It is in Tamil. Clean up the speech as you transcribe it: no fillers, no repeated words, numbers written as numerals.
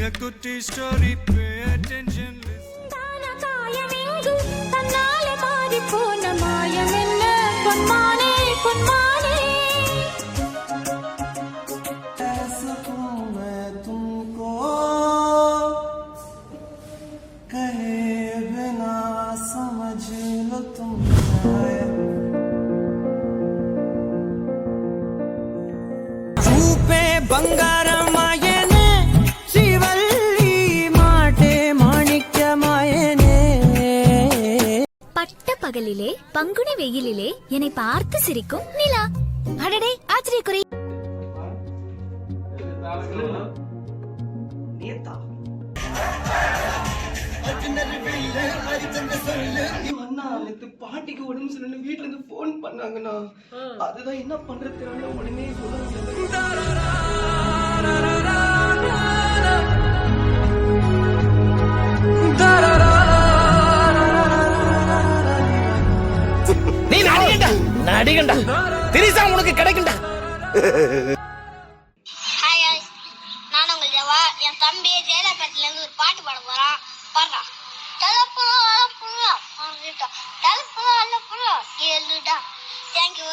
a kutti story, pay attention. தான காயமெங்கு தன்னாலே மாறி போன மாயம் என்ன பொன்மானே பொன்மானே तुमको कहे बिना समझ लो तुम चूपे बंगारमायने शिवल्ली माटे माणिक्यमायने பட்ட பகலிலே பங்குனி வெயிலிலே என்னை பார்த்து சிரிக்கும் நிலா. அடடே ஆச்சரியக்குறை. பாட்டிக்கு உடம்பு சரியில்லை வீட்டுல இருந்து போன் பண்ணாங்கண்ணா. அதுதான் என்ன பண்றது உடனே நடிகண்டா திரிசா உனக்கு கிடைக்குண்டா. ஹாய் गाइस, நான் உங்கள் ஜவா. என் தம்பி ஜெயலலிதால இருந்து ஒரு பாட்டு பாட போறான். பாடுறா. தலப்புல அலப்புல பாடுடா. தலப்புல அலப்புல கேளுடா. Thank you.